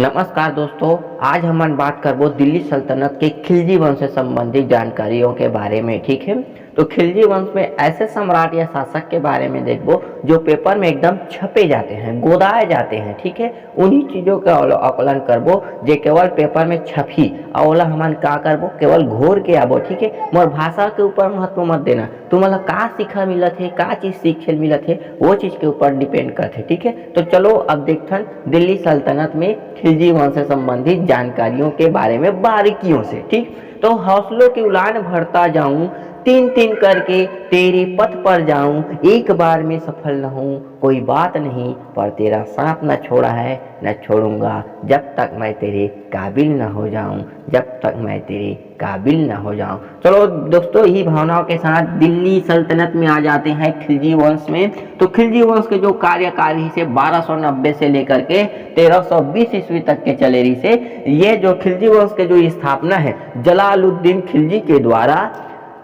नमस्कार दोस्तों, आज हम बात करबो दिल्ली सल्तनत के खिलजी वंश से संबंधित जानकारियों के बारे में। ठीक है, तो खिलजी वंश में ऐसे सम्राट या शासक के बारे में देखबो जो पेपर में एकदम छपे जाते हैं, गोदाए जाते हैं। ठीक है, उन्हीं चीज़ों का आकलन करबो जो केवल पेपर में छपी और ओला हमन का करबो केवल घोर के आबो। ठीक है, मोर भाषा के ऊपर महत्व मत देना, तुमला का सीखा मिलत है, का चीज़ सीखे मिलत है, वो चीज़ के ऊपर डिपेंड करते। ठीक है, तो चलो अब देखथन दिल्ली सल्तनत में खिलजी वंश से संबंधित जानकारियों के बारे में बारीकियों से। ठीक, तो हौसलों की उड़ान भरता जाऊं, तीन तीन करके तेरे पथ पर जाऊं, एक बार में सफल न हूं, कोई बात नहीं, पर तेरा साथ न छोड़ा है न छोड़ूंगा, जब तक मैं तेरे काबिल न हो जाऊं, जब तक मैं तेरे काबिल न हो जाऊं। चलो दोस्तों, यही भावनाओं के साथ दिल्ली सल्तनत में आ जाते हैं खिलजी वंश में। तो खिलजी वंश के जो कार्यकाल ही से 1290 से लेकर के 1320 ईस्वी तक के चले रही से, ये जो खिलजी वंश के जो स्थापना है जलालुद्दीन खिलजी के द्वारा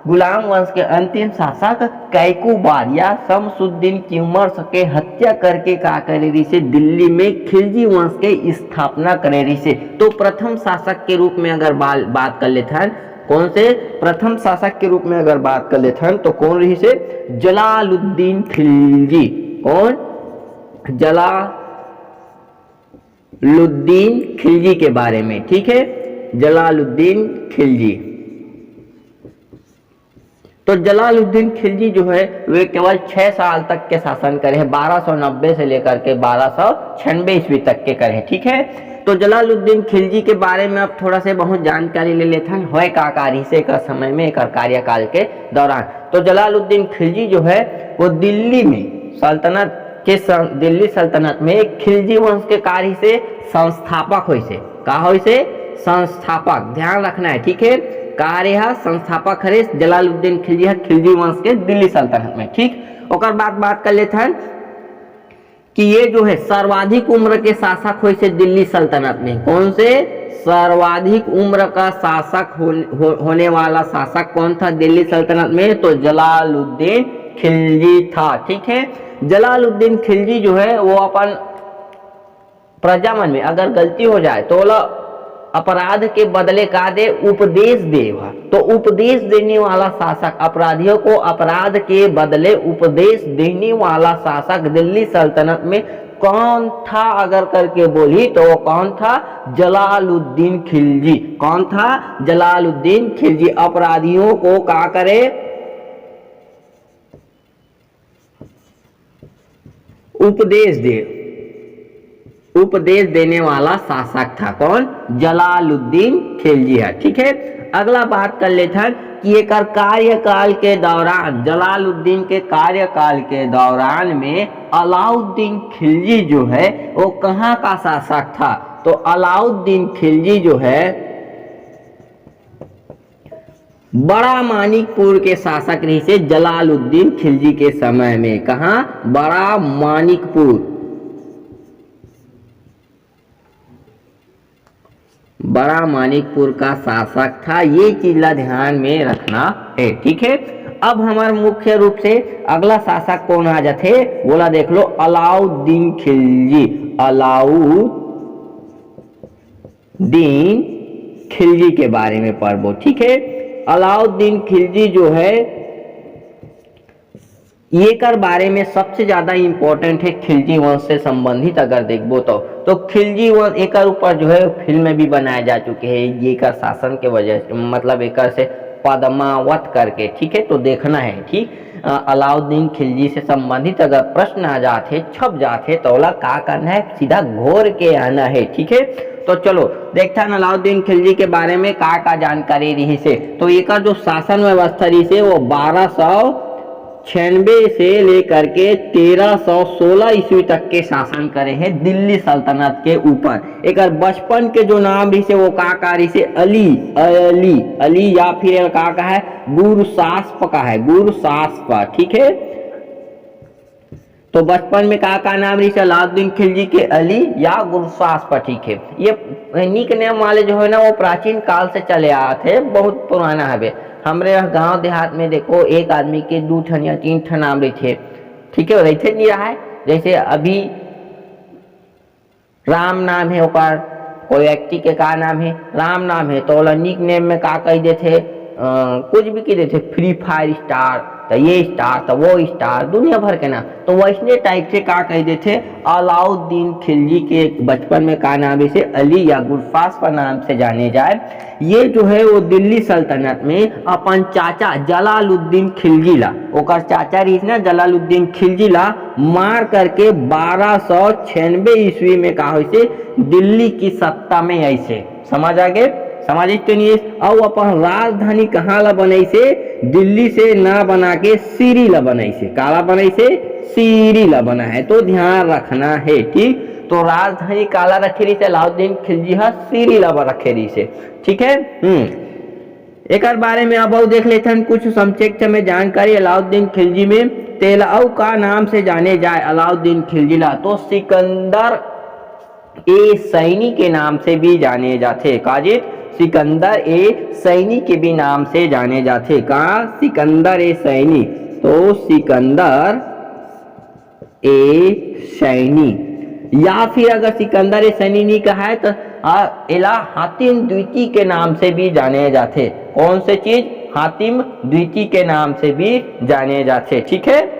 गुलाम वंश के अंतिम शासक कैकुबार या शमसुद्दीन की उमर के हत्या करके का करे रही से दिल्ली में खिलजी वंश के स्थापना करे रही से। तो प्रथम शासक के रूप में अगर बात कर लेते हैं, कौन से प्रथम शासक के रूप में अगर बात कर लेते हैं तो कौन रही से? जलालुद्दीन खिलजी। कौन? जलालुद्दीन खिलजी के बारे में। ठीक है, जलालुद्दीन खिलजी। तो जलालुद्दीन खिलजी जो है वे केवल 6 साल तक के शासन करे हैं, 1290 से लेकर के 1296 ईस्वी तक के करे हैं। ठीक है, तो जलालुद्दीन खिलजी के बारे में अब थोड़ा से बहुत जानकारी ले लेते हैं होय का कार्य से का समय में एक कार्यकाल के दौरान। तो जलालुद्दीन खिलजी जो है वो दिल्ली सल्तनत में खिलजी वंश के कार्य से संस्थापक हुई से का हुई से संस्थापक, ध्यान रखना है। ठीक है, कार्य संस्थापक हरे जलालुद्दीन खिलजी है खिलजी वंश के दिल्ली सल्तनत में। ठीक, ओकर बात कर लेते हैं कि ये जो है सर्वाधिक उम्र के शासक हुए से दिल्ली सल्तनत में। कौन से? सर्वाधिक उम्र का शासक होने वाला शासक कौन था दिल्ली सल्तनत में? तो जलालुद्दीन खिलजी था। ठीक है, जलालुद्दीन खिलजी जो है वो अपन प्रजा मन में अगर गलती हो जाए तो अपराध के बदले का दे? उपदेश देवा। तो उपदेश देने वाला शासक, अपराधियों को अपराध के बदले उपदेश देने वाला शासक दिल्ली सल्तनत में कौन था अगर करके बोली तो वो कौन था? जलालुद्दीन खिलजी। कौन था? जलालुद्दीन खिलजी। अपराधियों को क्या करे? उपदेश देने वाला शासक था। कौन? जलालुद्दीन खिलजी है। ठीक है, अगला बात कर लेते हैं कि एक कार्यकाल के दौरान, जलालुद्दीन के कार्यकाल के दौरान में अलाउद्दीन खिलजी जो है वो कहाँ का शासक था? तो अलाउद्दीन खिलजी जो है बड़ा मानिकपुर के शासक रही से जलालुद्दीन खिलजी के समय में। कहाँ? बड़ा मानिकपुर। बड़ा मानिकपुर का शासक था, ये चीज ला ध्यान में रखना है। ठीक है, अब हमारे मुख्य रूप से अगला शासक कौन आ जाते बोला देख लो, अलाउद्दीन खिलजी। अलाउद्दीन खिलजी के बारे में पढ़बो। ठीक है, अलाउद्दीन खिलजी जो है ये कर बारे में सबसे ज्यादा इंपॉर्टेंट है खिलजी वंश से संबंधित अगर देखबो तो खिलजी वंश एक ऊपर जो है फिल्म भी बनाए जा चुके हैं ये कर शासन के वजह से, मतलब एक से पद्मावत करके। ठीक है, तो देखना है। ठीक, अलाउद्दीन खिलजी से संबंधित अगर प्रश्न आ जाते, छप जाते तो ओला का करना है? सीधा घोर के आना है। ठीक है, तो चलो देखते हैं अलाउद्दीन खिलजी के बारे में का जानकारी रही से। तो एक जो शासन व्यवस्था रही से वो 1296 से लेकर के 1316 ईस्वी तक के शासन करे हैं दिल्ली सल्तनत के ऊपर। एक बचपन के जो नाम रही से वो का रही से अली या फिर का है गुरसास्प का है, गुरसास्प। ठीक है, तो बचपन में का नाम रही से अलाउद्दीन खिलजी के अली या गुरसास्प। ठीक है, ये निक नेम वाले जो है ना वो प्राचीन काल से चले आते, बहुत पुराना है। हमरे गांव देहात में देखो एक आदमी के 2 ठन या 3 ठन नाम रही थे। ठीक है, रहते नहीं रहा है। जैसे अभी राम नाम है ओकर, कोई व्यक्ति के का नाम है, राम नाम है, तो ओला निक नेम में का कह देथे, कुछ भी कह देथे, फ्री फायर स्टार, तो ये स्टार, तो वो स्टार, दुनिया भर के नाम। तो वैसने टाइप से का कह देथे, अलाउद्दीन खिलजी के बचपन में का नाम इसे अली या गुरफास का नाम से जाने जाए। ये जो है वो दिल्ली सल्तनत में अपन चाचा जलालुद्दीन खिलजी ला, ओकर चाचा रहीस ना जलालुद्दीन खिलजी ला मार करके 1296 ईस्वी में का होइसे दिल्ली की सत्ता में ऐसे, समझ आ गए, सामाजिक टेनिस। और अपन राजधानी कहाँ ला बनैसे, दिल्ली से ना बना के सीरी ला बनैसे, काला बनैसे, सीरी ला बना है, तो ध्यान रखना है, ठीक। तो राजधानी काला रखे रही से अलाउद्दीन खिलजी हा सीरी ला रखे रही से, ठीक है। एक बारे में अब देख लेते हैं कुछ संक्षिप्त में जानकारी अलाउद्दीन खिलजी में। तेलाऊ का नाम से जाने जाए अलाउद्दीन खिलजी ला, तो सिकंदर ए सैनी के नाम से भी जाने जाते, काजिद सिकंदर ए सैनी के भी नाम से जाने जाते, कहा सिकंदर ए सैनी, तो सिकंदर ए सैनी, या फिर अगर सिकंदर ए सैनी नहीं कहा है तो इला हातिम द्वितीय के नाम से भी जाने जाते। कौन से चीज, हातिम द्वितीय के नाम से भी जाने जाते, ठीक है।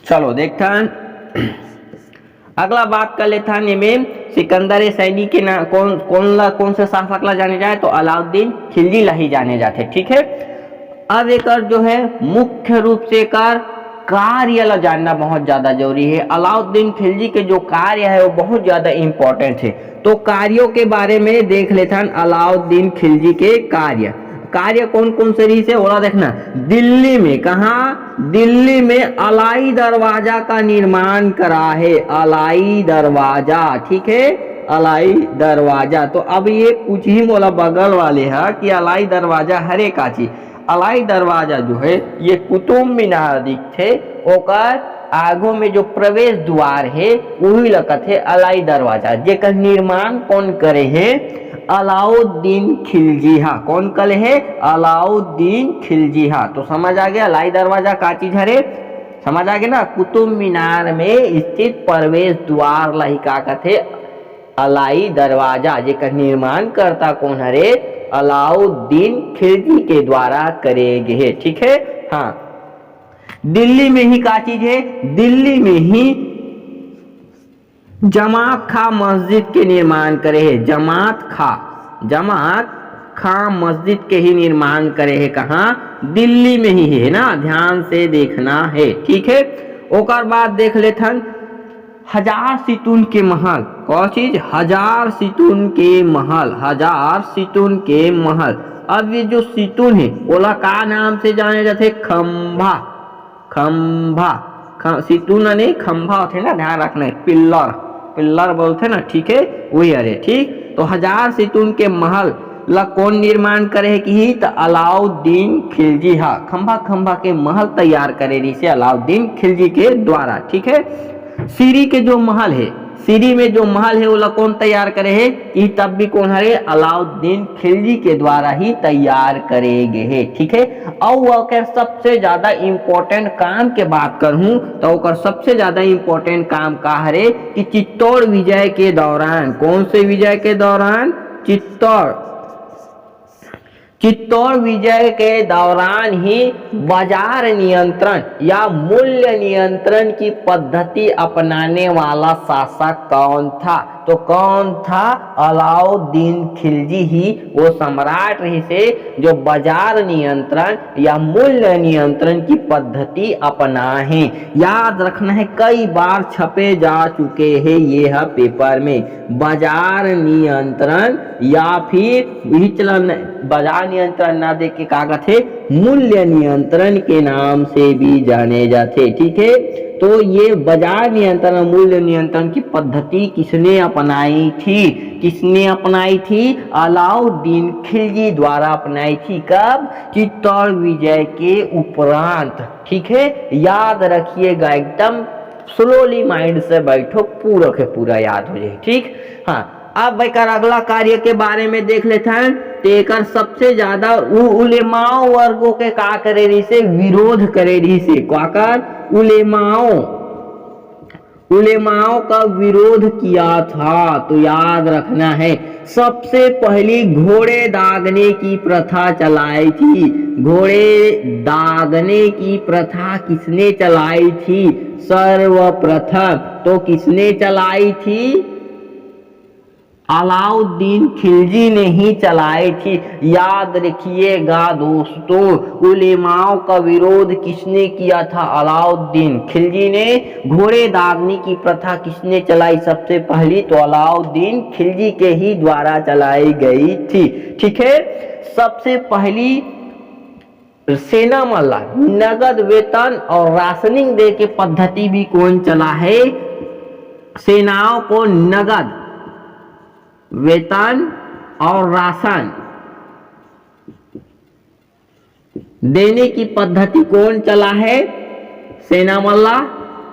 चलो देखता हैं अगला बात कर लेता है में सिकंदर ए सैनी के नाम कौन से शासक ला जाने जाए, तो अलाउद्दीन खिलजी ला ही जाने जाते, ठीक है। अब एक जो है मुख्य रूप से कर कार्य ला जानना बहुत ज्यादा जरूरी है। अलाउद्दीन खिलजी के जो कार्य है वो बहुत ज्यादा इंपॉर्टेंट है, तो कार्यों के बारे में देख लेते हैं। अलाउद्दीन खिलजी के कार्य कौन कौन से रही से ओला देखना। दिल्ली में, कहा दिल्ली में अलाई दरवाजा का निर्माण करा है, अलाई दरवाजा, ठीक है, अलाई दरवाजा। तो अब ये कुछ ही मोला बगल वाले है कि अलाई दरवाजा हरे का चीज, अलाई दरवाजा जो है ये कुतुब मीनार दिखते, ओकर आगो में जो प्रवेश द्वार है वही लगत है अलाई दरवाजा, जेकर निर्माण कौन करे है, अलाउद्दीन खिलजी हा। कौन करे है, अलाउद्दीन खिलजी हा। तो समझ आ गया अलाई दरवाजा का चीज हरे, समझ आ गया ना। कुतुब मीनार में स्थित प्रवेश द्वार ला ही का कहते, अलाई दरवाजा, जेकर निर्माण करता कौन हरे, अलाउद्दीन खिलजी के द्वारा करे गए, ठीक है। हाँ, दिल्ली में ही का चीज है, दिल्ली में ही जमात खा मस्जिद के निर्माण करे है, जमात खा मस्जिद के ही निर्माण करे है, कहाँ, दिल्ली में ही है ना, ध्यान से देखना है, ठीक है। ओकर बाद देख लेथन हजार सितून के महल, कौन चीज, हजार सितून के महल, हजार सितून के महल। अब ये जो सितून है ओला का नाम से जाने जाते, खंभा, सितून नहीं खंभा होते ना, ध्यान रखना है, पिल्लर बोलते ना, ठीक है, वही अरे, ठीक। तो हजार सितून के महल ला कौन निर्माण करे है कि तो अलाउद्दीन खिलजी हा। खंभा के महल तैयार करे रही से अलाउद्दीन खिलजी के द्वारा, ठीक है। सीरी के जो महल है, सीरी में जो महल है वो कौन तैयार करे है, ये तब भी कौन है, अलाउद्दीन खिलजी के द्वारा ही तैयार करे गए है, ठीक है। और सबसे ज्यादा इम्पोर्टेंट काम के बात करूं तो सबसे ज्यादा इम्पोर्टेंट काम का है कि चित्तौड़ विजय के दौरान, कौन से विजय के दौरान, चित्तौड़ विजय के दौरान ही बाजार नियंत्रण या मूल्य नियंत्रण की पद्धति अपनाने वाला शासक कौन था, तो कौन था, अलाउद्दीन खिलजी ही वो सम्राट रही से जो बाजार नियंत्रण या मूल्य नियंत्रण की पद्धति अपना है। याद रखना है, कई बार छपे जा चुके हैं ये है पेपर में, बाजार नियंत्रण या फिर विचलन, बाजार नियंत्रण ना देख के कागज है, मूल्य नियंत्रण के नाम से भी जाने जाते, ठीक है। तो ये बाजार नियंत्रण और मूल्य नियंत्रण की पद्धति किसने अपनाई थी, अलाउद्दीन खिलजी द्वारा अपनाई थी। कब, चित्तौड़ विजय के उपरांत, ठीक है। याद रखिएगा, एकदम स्लोली माइंड से बैठो, पूरा के पूरा याद हो जाए, ठीक। हाँ, अब भाई कर अगला कार्य के बारे में देख लेते हैं। तो एक सबसे ज्यादा उलेमाओं वर्गों के का करे रही से विरोध करे रही से क्या कर उलेमाओं का विरोध किया था। तो याद रखना है सबसे पहली घोड़े दागने की प्रथा चलाई थी। घोड़े दागने की प्रथा किसने चलाई थी? सर्वप्रथम तो किसने चलाई थी? अलाउद्दीन खिलजी ने ही चलाई थी। याद रखिएगा दोस्तों, उलेमाओं का विरोध किसने किया था? अलाउद्दीन खिलजी ने। घोड़े दागने की प्रथा किसने चलाई सबसे पहली? तो अलाउद्दीन खिलजी के ही द्वारा चलाई गई थी। ठीक है, सबसे पहली सेना मल्ला नगद वेतन और राशनिंग दे के पद्धति भी कौन चला है? सेनाओं को नगद वेतन और राशन देने की पद्धति कौन चला है? सेना मल्ला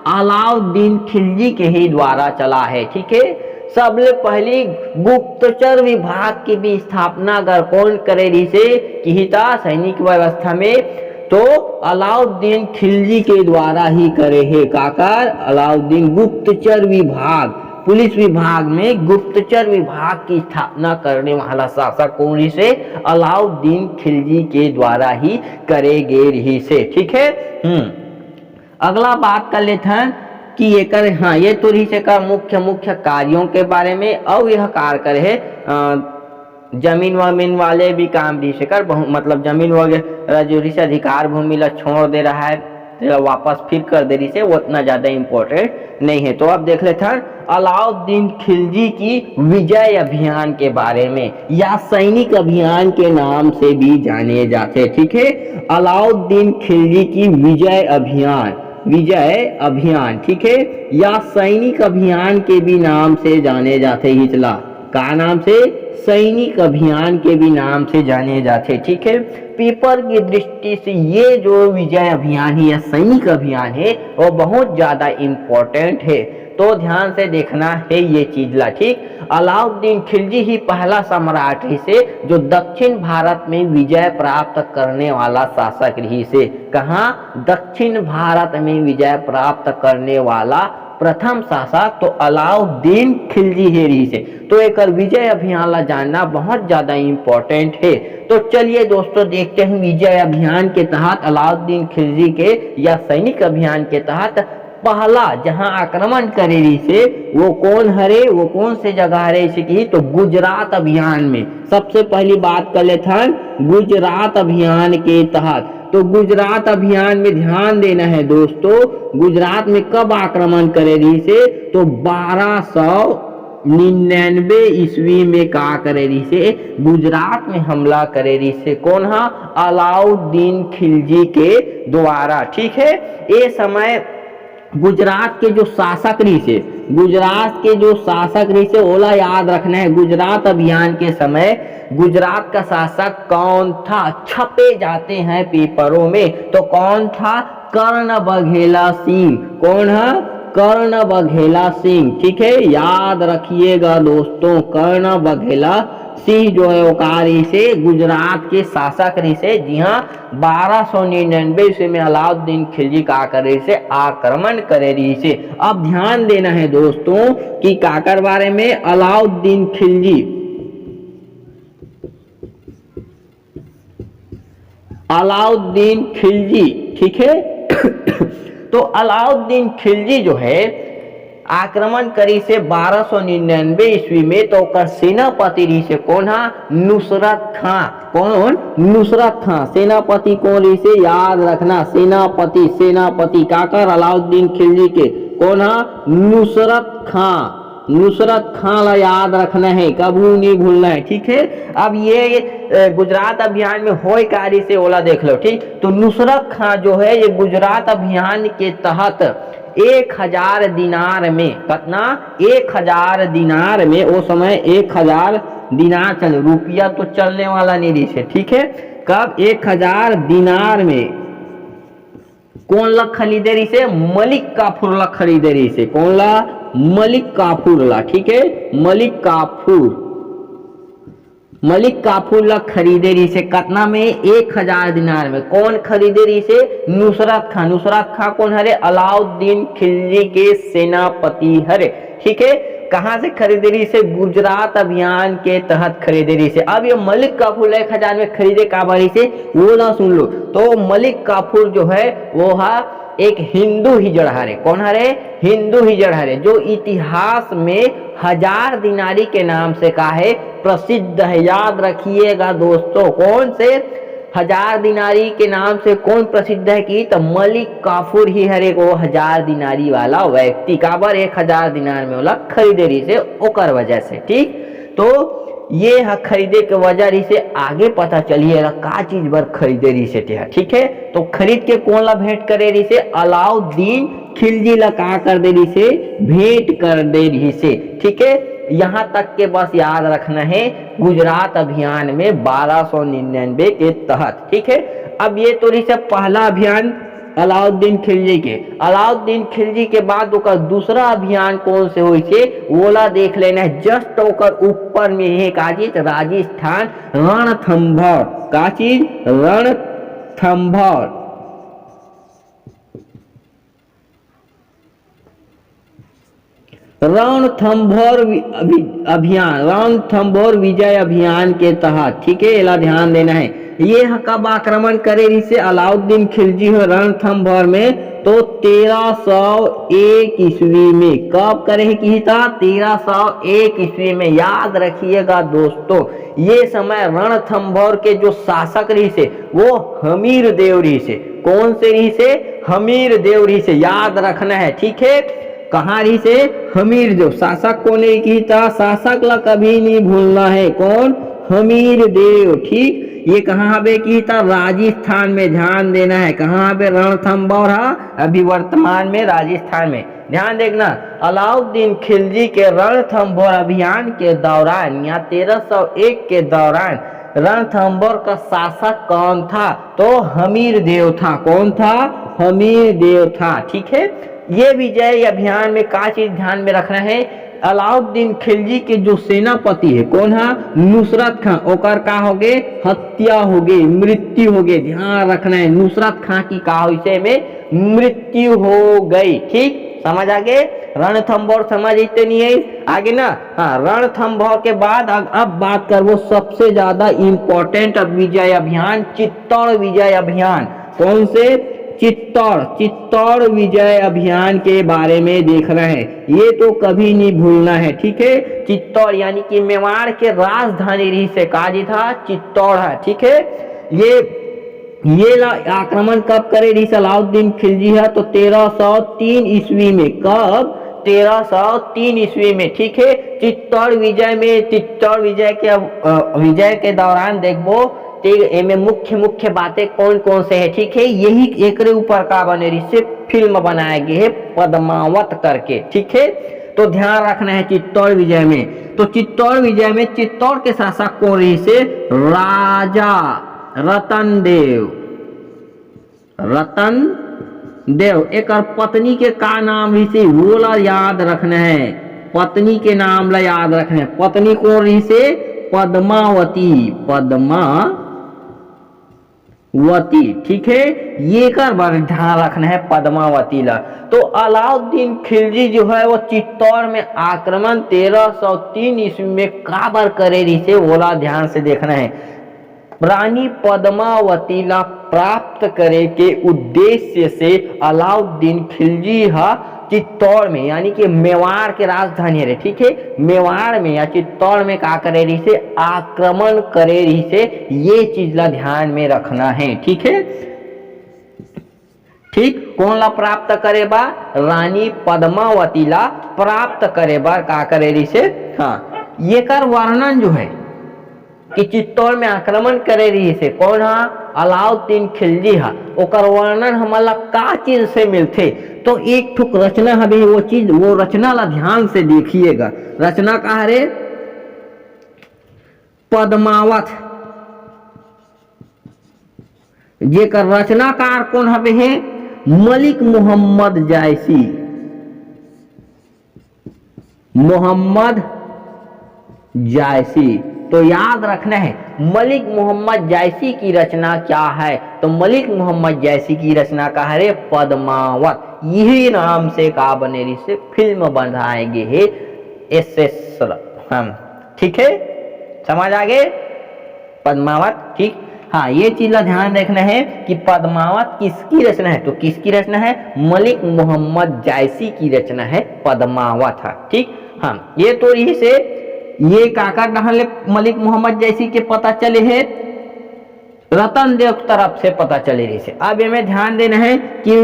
अलाउद्दीन खिलजी के ही द्वारा चला है। ठीक है, सबसे पहली गुप्तचर विभाग की भी स्थापना अगर कौन करे रही से की था सैनिक व्यवस्था में? तो अलाउद्दीन खिलजी के द्वारा ही करे है। काकर अलाउद्दीन गुप्तचर विभाग, पुलिस विभाग में गुप्तचर विभाग की स्थापना करने वाला शासक कौन से? अलाउद्दीन खिलजी के द्वारा ही करे गए रही से। ठीक है, अगला बात कर लेते हैं कि ये तो रही से का मुख्य कार्यों के बारे में। अब यह कार्य करे है जमीन वमीन वाले भी काम रही से कर मतलब जमीन वगैरह जो रही से अधिकार भूमि ला छोड़ दे रहा है वापस फिर कर दे रही से, वो उतना ज्यादा इम्पोर्टेंट नहीं है। तो अब देख लेते हैं अलाउद्दीन खिलजी की विजय अभियान के बारे में, या सैनिक अभियान के नाम से भी जाने जाते। ठीक है, अलाउद्दीन खिलजी की विजय अभियान ठीक है, या सैनिक अभियान के भी नाम से जाने जाते। हिचला का नाम से? सैनिक अभियान के भी नाम से जाने जाते। ठीक है, पेपर की दृष्टि से ये जो विजय अभियान है या सैनिक अभियान है वो बहुत ज्यादा इम्पोर्टेंट है। तो ध्यान से देखना है ये चीज ला। ठीक, अलाउद्दीन खिलजी ही पहला सम्राट ही से जो दक्षिण भारत में विजय प्राप्त करने वाला शासक रही से। कहाँ? दक्षिण भारत में विजय प्राप्त करने वाला प्रथम शासक तो अलाउद्दीन खिलजी है रही से। तो एक विजय अभियान ला जानना बहुत ज्यादा इम्पोर्टेंट है। तो चलिए दोस्तों देखते हैं विजय अभियान के तहत अलाउद्दीन खिलजी के या सैनिक अभियान के तहत पहला जहां आक्रमण करे रही से वो कौन हरे, वो कौन से जगह हरे से की? तो गुजरात अभियान में। सबसे पहली बात कर लेते हैं गुजरात अभियान के तहत। तो गुजरात अभियान में ध्यान देना है दोस्तों, गुजरात में कब आक्रमण करे रही से? तो 1299 ईस्वी में का करे रही से? गुजरात में हमला करे रही से। कौन? अलाउद्दीन खिलजी के द्वारा। ठीक है, ये समय गुजरात के जो शासक रही से ओला याद रखना है। गुजरात अभियान के समय गुजरात का शासक कौन था? छपे जाते हैं पेपरों में। तो कौन था? कर्ण बघेला सिंह। कौन है? कर्ण बघेला सिंह। ठीक है, याद रखिएगा दोस्तों, कर्ण बघेला सिंह जो है वो कार्य से गुजरात के शासक रही से। जी हाँ, 1299 ईस्वी में अलाउद्दीन खिलजी का करे से आक्रमण करे रही से। अब ध्यान देना है दोस्तों कि काकर बारे में अलाउद्दीन खिलजी ठीक है तो अलाउद्दीन खिलजी जो है आक्रमण करी से 1299 ईस्वी में। तो कर सेनापति रही से कौन? नुसरत खां। कौन? नुसरत खां। सेनापति कौन रही से? याद रखना, सेनापति काकर अलाउद्दीन खिलजी के कौन? नुसरत खां। नुसरत खां ला याद रखना है, कभी नहीं भूलना है। ठीक है, अब ये गुजरात अभियान में होए कार्य से ओला देख लो। ठीक, तो नुसरत खां जो है ये गुजरात अभियान के तहत 1000 दिनार में, कितना? 1000 दिनार में, वो समय 1000 दिनार चल, रुपया तो चलने वाला नहीं रही से। ठीक है, कब? 1000 दिनार में कौन ला खरीदे रही से? मलिक काफूर ला खरीदे रही से। कौन ला? मलिक काफूर ला। ठीक है, मलिक काफूर, मलिक काफूर ला खरीदे रही से कितना में? 1000 दिनार में। कौन खरीदे रही से? नुसरत खां। नुसरत खां कौन हरे? अलाउद्दीन खिलजी के सेनापति हरे। ठीक है, कहां से खरीदे रही से? गुजरात अभियान के तहत खरीदे रही से। अब ये मलिक काफूर 1000 में खरीदे का बारी से वो ना सुन लो। तो मलिक काफूर जो है वो है एक हिंदू हिजड़ हरे। कौन हरे? हिंदू हिजड़ हरे, जो इतिहास में 1000 दिनारी के नाम से का है प्रसिद्ध है। याद रखिएगा दोस्तों, कौन से? 1000 दिनारी के नाम से कौन प्रसिद्ध है? कि तो मलिक काफूर ही हर एक वो 1000 दिनारी वाला व्यक्ति काबर 1000 दिनार में वाला खरीदे रही से ओकर वजह से। ठीक, तो ये खरीदे के वजह रही से आगे पता चलिएगा का चीज बर खरीदे रही से। ठीक है, तो खरीद के कौन ला भेंट करे रही से? अलाउद्दीन खिलजी ला का कर दे रही से? भेंट कर दे रही से। ठीक है, यहाँ तक के बस याद रखना है गुजरात अभियान में 1299 के तहत। ठीक है, अब ये तो रही से पहला अभियान अलाउद्दीन खिलजी के। अलाउद्दीन खिलजी के बाद ओकर दूसरा अभियान कौन से हुई से ओला देख लेना है। जस्ट ओकर ऊपर में है का चीज? राजस्थान रणथंभौर। का चीज? रणथंभौर। रणथंभौर अभियान, रणथंभौर विजय अभियान के तहत। ठीक है, एला ध्यान देना है। ये कब आक्रमण करे रही से? अलाउद्दीन खिलजी हो रणथंभौर में तो 1301 ईस्वी में। कब करे की था? 1301 ईस्वी में। याद रखिएगा दोस्तों, ये समय रणथंभौर के जो शासक रही से वो हमीर देव रही से। कौन से रही से? हमीर देव रही से। याद रखना है। ठीक है, कहाँ रही से? हमीर देव। शासक कौन की था? शासक ला कभी नहीं भूलना है। कौन? हमीर देव। ठीक, ये कहाँ पे की था? राजस्थान में। ध्यान देना है कहाँ पे? रणथंभौर अभी वर्तमान में राजस्थान में। ध्यान देखना, अलाउद्दीन खिलजी के रणथंभौर अभियान के दौरान या 1301 के दौरान रणथंभौर का शासक कौन था? तो हमीर देव था। कौन था? हमीर देव था। ठीक है, ये विजय अभियान में का चीज ध्यान में रखना है? अलाउद्दीन खिलजी के जो सेनापति है कौन है? नुसरत खां। ओकर का हो गए? हत्या हो गई, मृत्यु हो गई। ध्यान रखना है, नुसरत खां की का विषय में मृत्यु हो गई। ठीक, समझ आगे? रणथंभौर समझ इतने नहीं है आगे ना। हाँ, रणथंभौर के बाद अब बात कर वो सबसे ज्यादा इंपॉर्टेंट विजय अभियान, चित्तौड़ विजय अभियान। कौन से? चित्तौड़ विजय अभियान के बारे में देखना है। ये तो कभी नहीं भूलना है। ठीक है, चित्तौड़ यानी कि मेवाड़ के राजधानी रही से काजी था चित्तौड़ है। ठीक है, ये आक्रमण कब करे रही अलाउद्दीन खिलजी है? तो 1303 ईस्वी में। कब? 1303 ईस्वी में। ठीक है, चित्तौड़ विजय में, चित्तौड़ विजय के दौरान देखो में मुख्य बातें कौन कौन से है। ठीक है, यही एक ऊपर का बने रही से फिल्म बनाया गया है पद्मावत करके। ठीक है, तो ध्यान रखना है चित्तौड़ विजय में। तो चित्तौड़ विजय में चित्तौड़ के शासक कौन रही से? राजा रतन देव। एक पत्नी के का नाम रही से वो ला याद रखना है। पत्नी के नाम ला याद रखना है। पत्नी कौन रही से? पद्मावती। ठीक है, ये कर बार ध्यान रखना है पद्मावती ला। तो अलाउद्दीन खिलजी जो है वो चित्तौड़ में आक्रमण 1303 ईस्वी में का बार करे रही से बोला ध्यान से देखना है। रानी पद्मावती ला प्राप्त करे के उद्देश्य से अलाउद्दीन खिलजी चित्तौड़ में यानी कि मेवाड़ के राजधानी है। ठीक है, मेवाड़ में या चित्तौड़ में का करे रही से? आक्रमण करे रही से। ये चीज ला ध्यान में रखना है। ठीक है, ठीक, कौन ला प्राप्त करे बा? रानी पद्मावती ला प्राप्त करे बा का करे रही से? हाँ, ये कर वर्णन जो है कि चित्तौड़ में आक्रमण करे रही से कौन? अलाउद्दीन खिलजी ओकर वर्णन हमारा का चीज से मिलते? तो एक ठुक रचना है वो चीज, वो रचना ला ध्यान से देखिएगा। रचना का है? पद्मावत। जेकर रचनाकार कौन हवे है? मलिक मोहम्मद जायसी, मोहम्मद जायसी। तो याद रखना है मलिक मोहम्मद जायसी की रचना क्या है, तो मलिक मोहम्मद जायसी की रचना का है पद्मावत। यही नाम से का बनेरी से फिल्म बनाएंगे है एस हम, ठीक है, समझ आ गए पद्मावत, ठीक। हाँ, ये चीज ध्यान रखना है कि पद्मावत किसकी रचना है, तो किसकी रचना है, मलिक मोहम्मद जायसी की रचना है पद्मावत है, ठीक। हाँ, ये तो यही से ये काका डहले मलिक मोहम्मद जायसी के पता चले है रतन देव तरफ से पता चले रही से। अब हमें ध्यान देना है कि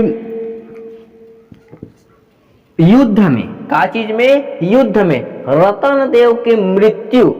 युद्ध में का चीज में, युद्ध में रतन देव की मृत्यु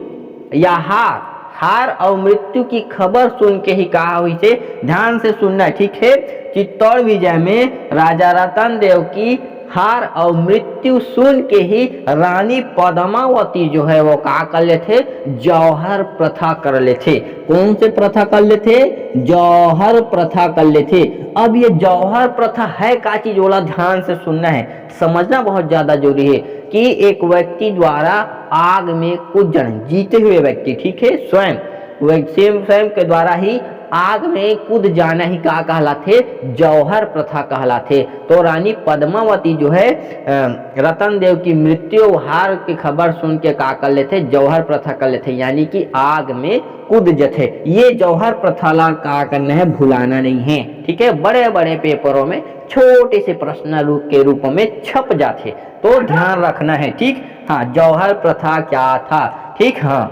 या हार और मृत्यु की खबर सुन के ही कहा हुई से ध्यान से सुनना, ठीक है। चित्तौड़ विजय में राजा रतन देव की हार और मृत्यु सुन के ही रानी पद्मावती जो है वो क्या कर ले थे, जौहर प्रथा कर ले थे। कौन से प्रथा कर ले थे, जौहर प्रथा कर ले थे। अब ये जौहर प्रथा है का चीज बोला, ध्यान से सुनना है, समझना बहुत ज्यादा जरूरी है कि एक व्यक्ति द्वारा आग में कूद जाना, जीते हुए व्यक्ति, ठीक है, स्वयं के द्वारा ही आग में कूद जाना ही का कहलाते, जौहर प्रथा कहलाते। तो रानी पद्मावती जो है रतन देव की मृत्यु हार की खबर सुन के का कर लेते, जौहर प्रथा कर लेते, यानी कि आग में कूद जथे। ये जौहर प्रथा ला का करना है, भुलाना नहीं है, ठीक है। बड़े बड़े पेपरों में छोटे से प्रश्न के रूप में छप जाते, तो ध्यान रखना है, ठीक। हाँ, जौहर प्रथा क्या था, ठीक। हाँ,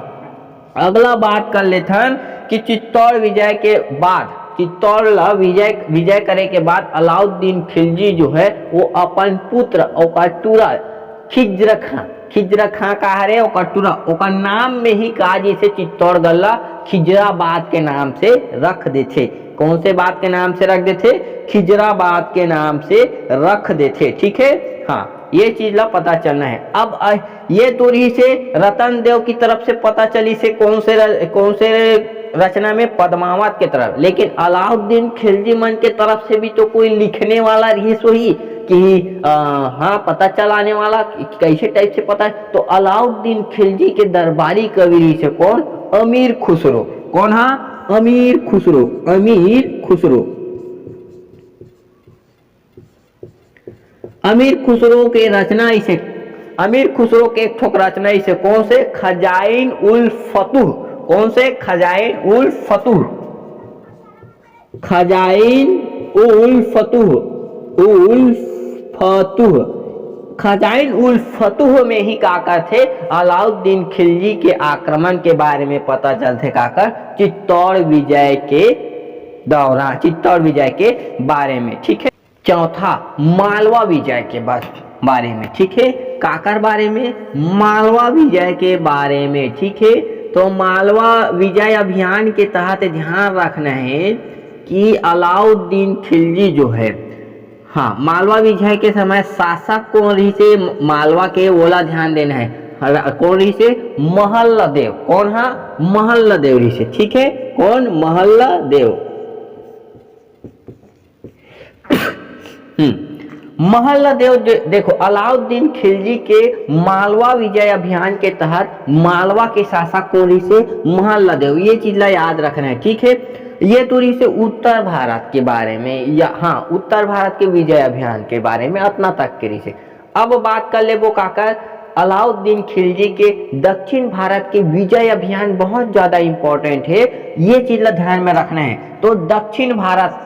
अगला बात कर लेते हैं कि चित्तौड़ विजय के बाद, चित्तौड़ विजय करे के बाद अलाउद्दीन खिलजी जो है वो अपन पुत्र ओकटूरा खिजर खां का हरे ओकटूरा ओकर नाम में ही का जैसे चित्तौड़ गल्ला खिजराबाद के नाम से रख देते। कौन से बात के नाम से रख देते, खिजराबाद के नाम से रख देते, ठीक है। हाँ, ये चीज ला पता चलना है। अब ये तो रही से रतन देव की तरफ से पता चली से कौन से रचना में, पद्मावत के तरफ। लेकिन अलाउद्दीन खिलजी मन के तरफ से भी तो कोई लिखने वाला रही सो ही कि हाँ पता चलाने वाला कैसे टाइप से पता है, तो अलाउद्दीन खिलजी के दरबारी कवि रही से कौन, अमीर खुसरो। कौन, हाँ, अमीर खुसरो। अमीर खुसरो के रचना इसे, अमीर खुसरो के एक ठोक रचना इसे कौन से, खजाइन उल फतूह। कौन से, खजाइन उल फतूह, खजाइन उल फतूह, खजाइन उल फतूह में ही काकर थे अलाउद्दीन खिलजी के आक्रमण के बारे में पता चलते काकर, चित्तौड़ विजय के दौरान, चित्तौड़ विजय के बारे में, ठीक है। चौथा, मालवा विजय के बारे में, ठीक है। काकर बारे में, मालवा विजय के बारे में, ठीक है। तो मालवा विजय अभियान के तहत ध्यान रखना है कि अलाउद्दीन खिलजी जो है, हाँ, मालवा विजय के समय शासक कौन रही से, मालवा के ओला ध्यान देना है, कौन रही से, महल्ला देव। कौन, हाँ, महल्ला देव रही से, ठीक है। कौन, महल्ला देव। महल्ला देव देखो, अलाउद्दीन खिलजी के मालवा विजय अभियान के तहत मालवा के शासक कौन रही से, महल्ला देव। ये चीज ला याद रखना है, ठीक है। ये तो रही से उत्तर भारत के बारे में, या हाँ, उत्तर भारत के विजय अभियान के बारे में अपना तक के रही से। अब बात कर ले वो काकर, अलाउद्दीन खिलजी के दक्षिण भारत के विजय अभियान बहुत ज्यादा इंपॉर्टेंट है, ये चीज ला ध्यान में रखना है। तो दक्षिण भारत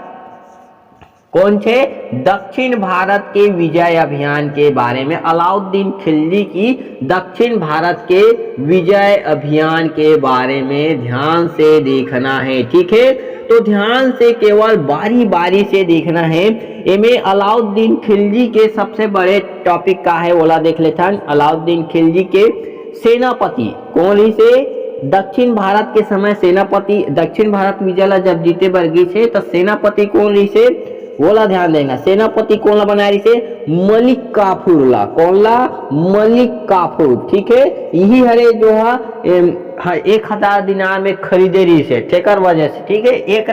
कौन थे, दक्षिण भारत के विजय अभियान के बारे में, अलाउद्दीन खिलजी की दक्षिण भारत के विजय अभियान के बारे में ध्यान से देखना है, ठीक है। तो ध्यान से केवल बारी बारी से देखना है। इनमें अलाउद्दीन खिलजी के सबसे बड़े टॉपिक का है ओला देख लेते हैं। अलाउद्दीन खिलजी के सेनापति कौन ही से, दक्षिण भारत के समय सेनापति, दक्षिण भारत विजय जब जीते बरगी से तो सेनापति कौन रही से, बोला ध्यान देना। सेनापति कौन ला बनाया से, मलिक काफूर ला। कौन ला, मलिक काफूर, ठीक है। यही हरे जो है हाँ 1000 दिनार में खरीदे रही से ठेकर वजह से, ठीक है, एक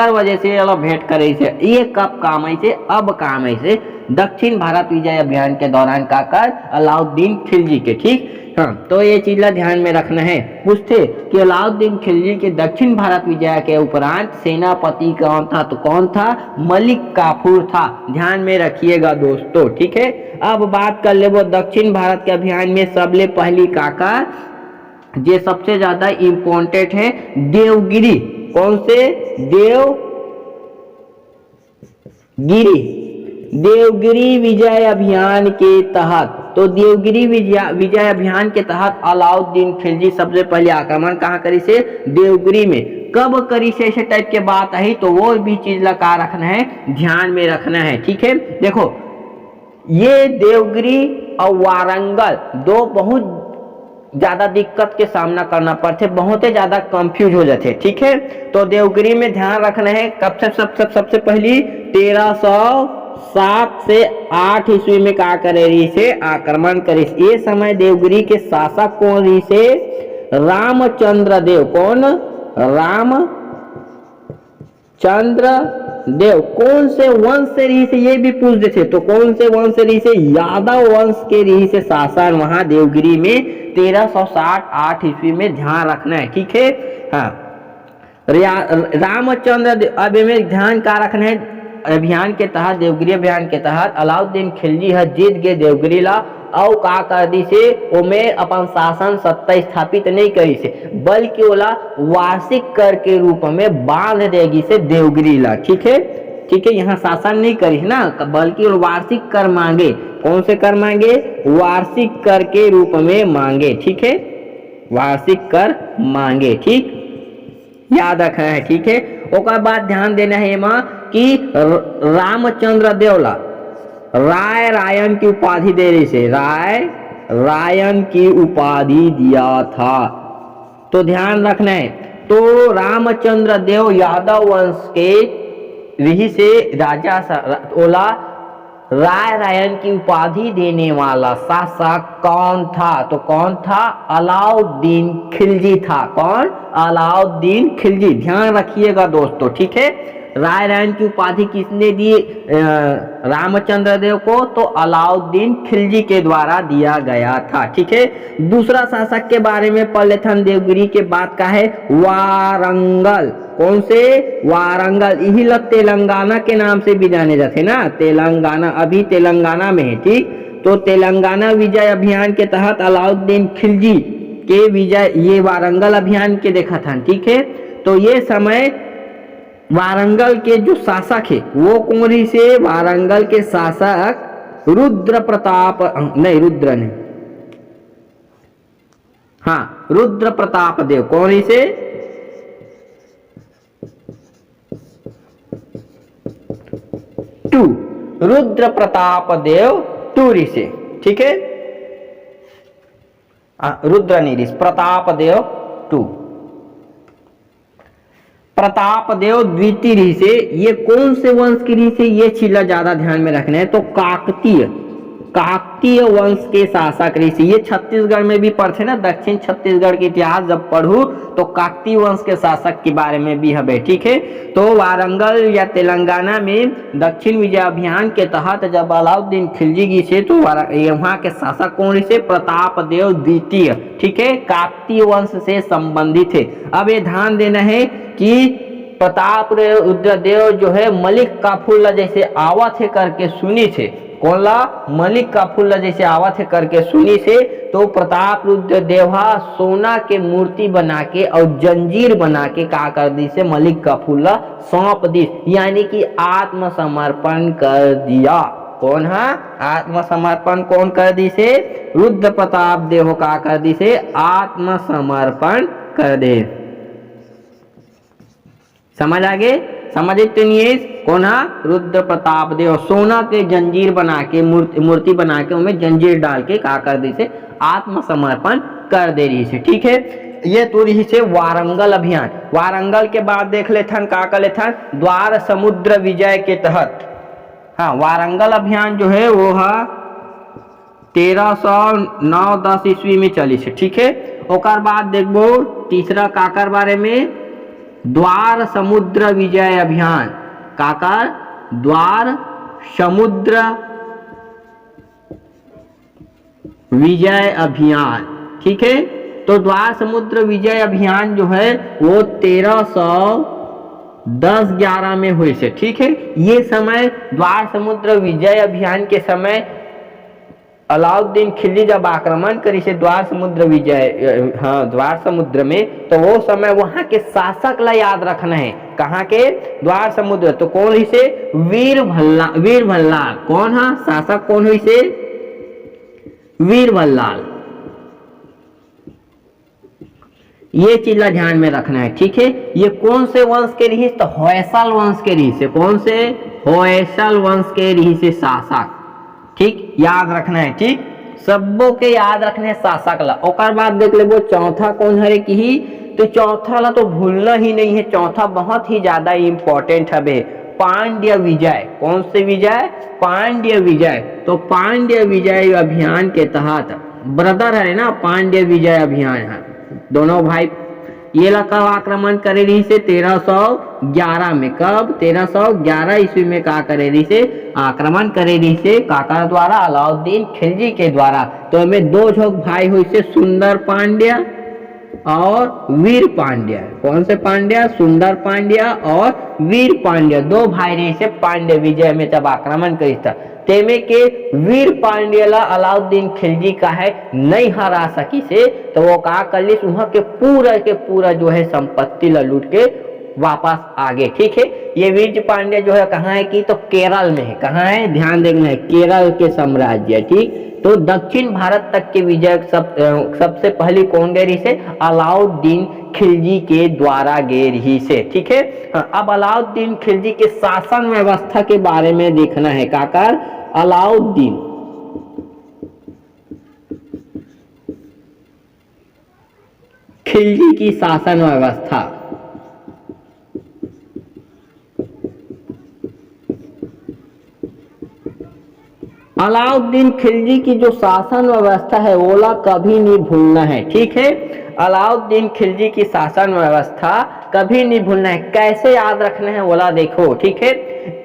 वजह से वाला भेंट करे से ये कब काम आई से, अब काम आई से दक्षिण भारत विजय अभियान के दौरान का कर अलाउद्दीन खिलजी के, ठीक। हाँ, तो ये चीज ला ध्यान में रखना है। पूछते कि अलाउद्दीन खिलजी के दक्षिण भारत विजय के उपरांत सेनापति कौन था, तो कौन था, मलिक काफूर था। ध्यान में रखिएगा दोस्तों, ठीक है। अब बात कर ले वो दक्षिण भारत के अभियान में सबले पहली काका जे सबसे ज्यादा इम्पोर्टेंट है देवगिरी। कौन से, देवगिरी विजय अभियान के तहत, तो देवगिरी विजय अभियान के तहत अलाउद्दीन खिलजी सबसे पहले आक्रमण कहाँ करी से, देवगिरी में। कब करी से ऐसे टाइप के बात आई तो वो भी चीज लगा रखना है, ध्यान में रखना है, ठीक है। देखो ये देवगिरी और वारंगल दो बहुत ज्यादा दिक्कत के सामना करना पड़ते, बहुत ही ज्यादा कंफ्यूज हो जाते, ठीक है। तो देवगिरी में ध्यान रखना है कब से सबसे पहली 1307 से 8 ईस्वी में का करे रही से आक्रमण करे। ये समय देवगिरी के शासक कौन रही से, रामचंद्र देव। कौन, रामचंद्र देव। कौन से वंश से रही से ये भी पूछ देते, तो कौन से वंश से रही से, यादव वंश के रही से शासन वहां देवगिरी में 1308 ईस्वी में, ध्यान रखना है, ठीक है। हाँ, रामचंद्र देव। अब में ध्यान का रखना है, अभियान के तहत, देवगिरी अभियान के तहत अलाउद्दीन खिलजी है जीत गए देवगिरी ला और का कर दी से ओमे अपन शासन सत्ता स्थापित नहीं करी से, बल्कि ओला वार्षिक कर के रूप में बांध देगी से देवगिरी ला, ठीक है, ठीक है। यहाँ शासन नहीं करी ना, बल्कि वार्षिक कर मांगे। कौन से कर मांगे, वार्षिक कर के रूप में मांगे, ठीक है, वार्षिक कर मांगे, ठीक, याद रखना है, ठीक है। ओकर बाद ध्यान देना है माँ कि रामचंद्र देवला राय रायन की उपाधि दे रही से, राय रायन की उपाधि दिया था, तो ध्यान रखना है। तो रामचंद्र देव यादव वंश के ऋषि से राजा ओला राय रायन की उपाधि देने वाला शासक कौन था, तो कौन था, अलाउद्दीन खिलजी था। कौन, अलाउद्दीन खिलजी। ध्यान रखिएगा दोस्तों, ठीक है। राय रायन की उपाधि किसने दी रामचंद्र देव को, तो अलाउद्दीन खिलजी के द्वारा दिया गया था, ठीक है। दूसरा शासक के बारे में पढ़ लेते हैं, देवगिरी के बाद का है वारंगल। कौन से, वारंगल। यही लोग तेलंगाना के नाम से भी जाने जाते ना, तेलंगाना, अभी तेलंगाना में है, ठीक। तो तेलंगाना विजय अभियान के तहत अलाउद्दीन खिलजी के विजय ये वारंगल अभियान के देखा था, ठीक है। तो ये समय वारंगल के जो शासक है वो कौन रही से, वारंगल के शासक रुद्र प्रताप, नहीं रुद्र नहीं, हाँ रुद्र प्रताप देव। कौन रही से, टू, रुद्र प्रताप देव टू रही से, ठीक है। रुद्र नहीं रही, प्रताप देव टू, प्रताप देव द्वितीय ऋषि से। ये कौन से वंश की ऋषि, ये चीज ज्यादा ध्यान में रखना है, तो काकतीय वंश के शासक ऋषि। ये छत्तीसगढ़ में भी पढ़ते ना, दक्षिण छत्तीसगढ़ के इतिहास जब पढ़ू तो काकतीय वंश के शासक के बारे में भी है, ठीक है। तो वारंगल या तेलंगाना में दक्षिण विजय अभियान के तहत जब अलाउद्दीन खिलजी की से, तो वहाँ के शासक कौन थे, प्रताप देव द्वितीय, ठीक है, काकतीय वंश से संबंधित है। अब ये ध्यान देना है कि प्रताप रुद्र देव जो है मलिक काफूर जैसे आवत है करके सुनी थे, कौन ला, मलिक काफूर जैसे आवत है करके सुनी से, तो प्रताप रुद्र देवा सोना के मूर्ति बना के और जंजीर बना के का कर दी से मलिक काफूर सौंप दी, यानी कि आत्मसमर्पण कर दिया। कौन है, आत्मसमर्पण कौन कर दी से, रुद्र प्रताप देव का कर दी से आत्मसमर्पण कर दे। समझ आगे, समझे तो नहीं है, कौन है, रुद्र प्रताप देव सोना के जंजीर बना के मूर्ति बना के उनमें जंजीर डाल के का कर दी से आत्मसमर्पण कर दे रही से, ठीक है। ये तो रही से वारंगल अभियान। वारंगल के बाद देख लेथन का कर लेथन, द्वार समुद्र विजय के तहत, हाँ वारंगल अभियान जो है वो है 1309-10 ईस्वी में चली है, ठीक है। ओकर बाद देखबो तीसरा काकर बारे में, द्वार समुद्र विजय अभियान। काकर? द्वार समुद्र विजय अभियान, ठीक है। तो द्वार समुद्र विजय अभियान जो है वो 1310-11 में हुई से, ठीक है। ये समय द्वार समुद्र विजय अभियान के समय अलाउद्दीन खिलजी जब आक्रमण करी से द्वार समुद्र विजय, हाँ द्वार समुद्र में, तो वो समय वहां के शासक ला याद रखना है। कहाँ के? द्वार समुद्र। तो कौन हुई से? वीर भल्लाल। कौन है शासक? कौन हुई से? वीर भल्लाल। ये चीज ला ध्यान में रखना है, ठीक है। ये कौन से वंश के रही? तो होयसल वंश के रही से। कौन से? होयसल वंश के रही से शासक, ठीक, याद रखना है, ठीक। सबों के याद रखने है शासक ला। ओकर बाद देख ले वो चौथा कौन हरे की, तो चौथा ला तो भूलना ही नहीं है। चौथा बहुत ही ज्यादा इंपॉर्टेंट है, पांड्य विजय। कौन से विजय? पांड्य विजय। तो पांड्य विजय अभियान के तहत ब्रदर है ना, पांड्य विजय अभियान है, दोनों भाई। ये ला कब आक्रमण करे रही से? 1311 में। कब? 1311 ईस्वी में का करे रही से? आक्रमण करे रही से काका द्वारा? अलाउद्दीन खिलजी के द्वारा। तो हमें दो झोंक भाई हुई से, सुंदर पांड्या और वीर पांड्या। कौन से पांड्या? सुंदर पांड्या और वीर पांड्या, दो भाई रही से पांड्य विजय में जब आक्रमण करी था। तेमे के वीर पांड्या ला अलाउद्दीन खिलजी का है नहीं हरा सकी से, तो वो का कर ली, वहां के पूरा जो है संपत्ति ला लूट के वापस आ गए, ठीक है। ये वीर पांड्या जो है कहाँ है की, तो केरल में है। कहाँ है? ध्यान देखना है, केरल के साम्राज्य, ठीक। तो दक्षिण भारत तक के विजय सबसे पहली कौन गए रही से? अलाउद्दीन खिलजी के द्वारा गए रही से, ठीक है। अब अलाउद्दीन खिलजी के शासन व्यवस्था के बारे में देखना है। काकर? अलाउद्दीन खिलजी की शासन व्यवस्था। अलाउद्दीन खिलजी की जो शासन व्यवस्था है ओला कभी नहीं भूलना है, ठीक है। अलाउद्दीन खिलजी की शासन व्यवस्था कभी नहीं भूलना है। कैसे याद रखना है ओला देखो, ठीक है।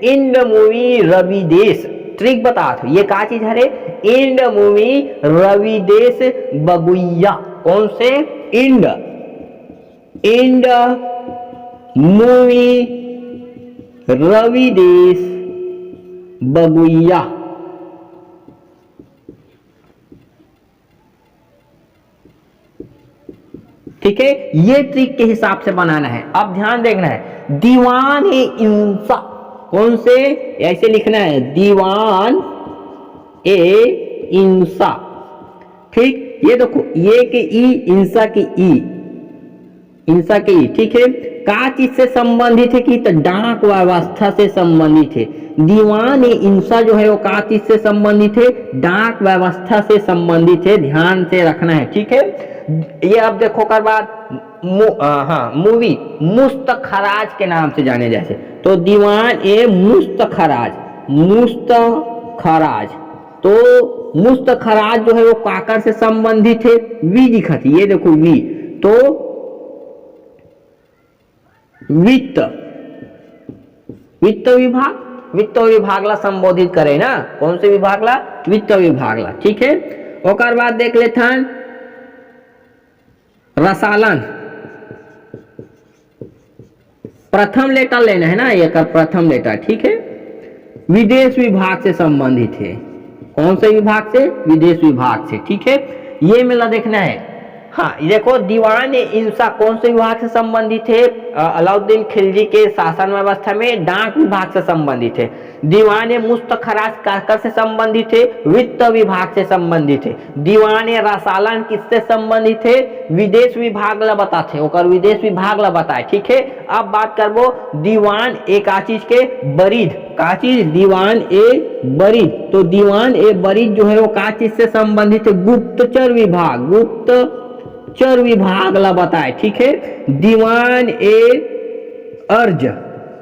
इंड मूवी रविदेश, ट्रिक बता दो, ये का चीज है? इंड मूवी रविदेश बगुइया। कौन से? इंड मूवी रविदेश बगुइया, ठीक है। ये ट्रिक के हिसाब से बनाना है। अब ध्यान देखना है, दीवान ए इंसा। कौन से? ऐसे लिखना है, दीवान ए इंसा, ठीक। ये देखो, ये के ई, इंसा की ई, इंसा की ई, ठीक है। का चीज से संबंधित है कि, तो डाक व्यवस्था से संबंधित है। दीवान ए इंसा जो है वो का चीज से संबंधित है? डाक व्यवस्था से संबंधित है, ध्यान से रखना है, ठीक है। ये अब देखो कर बाद मूवी मुस्तखराज के नाम से जाने जैसे, तो दीवान ए मुस्तखराज, तो मुस्तखराज जो है वो काकर से संबंधित है? वी दिखा थी, ये देखो वी, तो वित्त विभाग ला संबोधित करे ना। कौन से विभाग ला? वित्त विभाग ला, ठीक है। ओकर बाद देख लेते हैं रसालन, प्रथम लेटर लेना है ना, ये कर प्रथम लेटर, ठीक है। विदेश विभाग से संबंधित है। कौन से विभाग से? विदेश विभाग से, ठीक है। ये मेला देखना है। हाँ देखो, दीवान ए इंसा कौन से विभाग से संबंधित है? अलाउद्दीन खिलजी के शासन व्यवस्था में डाक विभाग से संबंधित है। दीवान ए मुस्तखराज काकर से संबंधित है? वित्त विभाग से संबंधित है। दीवान ए रसालन किससे संबंधित है? विदेश विभाग ला बताते, ओकर विदेश विभाग ला बताए, ठीक है। अब बात करबो दीवान ए का चीज के? बरीद। का चीज? दीवान ए बरीद। तो दीवान ए बरीद जो है वो का चीज से संबंधित है? गुप्तचर विभाग ला बताए, ठीक है। दीवान ए अर्ज,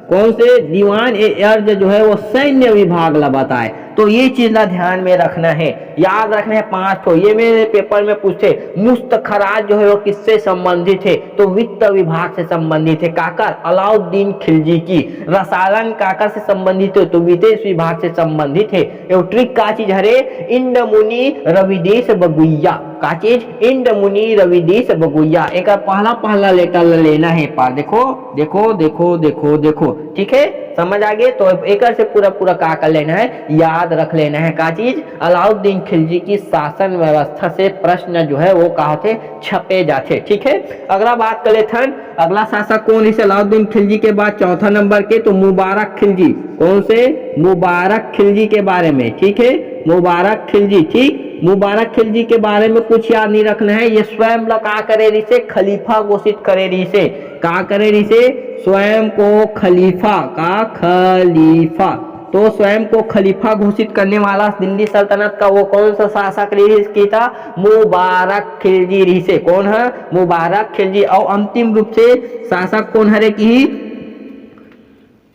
कौन से? दीवान ए अर्ज जो है वो सैन्य विभाग ला बताए। तो ये चीज ला ध्यान में रखना है, याद रखना है 5 ठो। ये मेरे पेपर में पूछे मुस्तखराज जो है वो किससे संबंधित है, तो वित्त विभाग से संबंधित है। काकर, अलाउद्दीन खिलजी की। रसायन काकर से संबंधित है, तो विदेश विभाग से संबंधित है। ट्रिक का चीज हरे इंडमुनि रविदेश बगुइया, का चीज इंडमुनि रविदेश बगुइया। एक पहला लेटर लेना है पा, देखो देखो देखो देखो देखो, ठीक है, समझ आ गए। तो एक से पूरा का कर लेना है, याद रख लेना है का चीज, अलाउद्दीन खिलजी की शासन व्यवस्था से प्रश्न जो है वो का होते छपे जाते, ठीक है। अगला बात कर लेते, अगला शासक कौन है अलाउद्दीन खिलजी के बाद चौथा नंबर के, तो मुबारक खिलजी। कौन से, मुबारक खिलजी के बारे में, ठीक है, मुबारक खिलजी, ठीक। मुबारक खिलजी के बारे में कुछ याद नहीं रखना है, ये स्वयं का करे रिसे खलीफा घोषित करे रिसे, का करे रिसे स्वयं को खलीफा, का खलीफा। तो स्वयं को खलीफा घोषित करने वाला दिल्ली सल्तनत का वो कौन सा शासक की था, मुबारक खिलजी रही से। कौन है, मुबारक खिलजी। और अंतिम रूप से शासक कौन हरे की,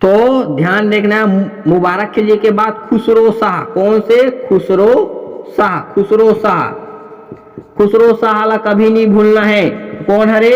तो ध्यान देखना, मुबारक खिलजी के बाद खुसरो शाह। कौन से, खुसरो शाह, खुसरो शाह। खुसरो शाह ला कभी नहीं भूलना है। कौन हरे,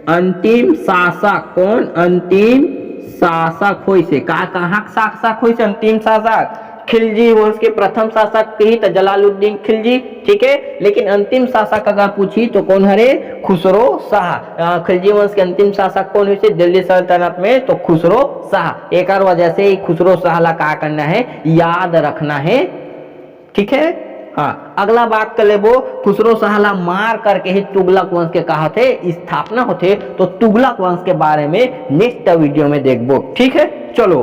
अंतिम शासक। कौन, अंतिम शासक हो से, का कहाँ शासक हो से, अंतिम शासक। खिलजी वंश के प्रथम शासक कही तो जलालुद्दीन खिलजी, ठीक है, लेकिन अंतिम शासक अगर पूछी तो कौन हरे, खुसरो शाह। खिलजी वंश के अंतिम शासक कौन हुई से दिल्ली सल्तनत में, तो खुसरो शाह। एक और वजह से खुसरो शाह ला का करना है, याद रखना है, ठीक है। हाँ, अगला बात कर ले वो खुसरो शाह ला मार करके ही तुगलक वंश के कहा थे स्थापना होते, तो तुगलक वंश के बारे में नेक्स्ट वीडियो में देखबो, ठीक है। चलो।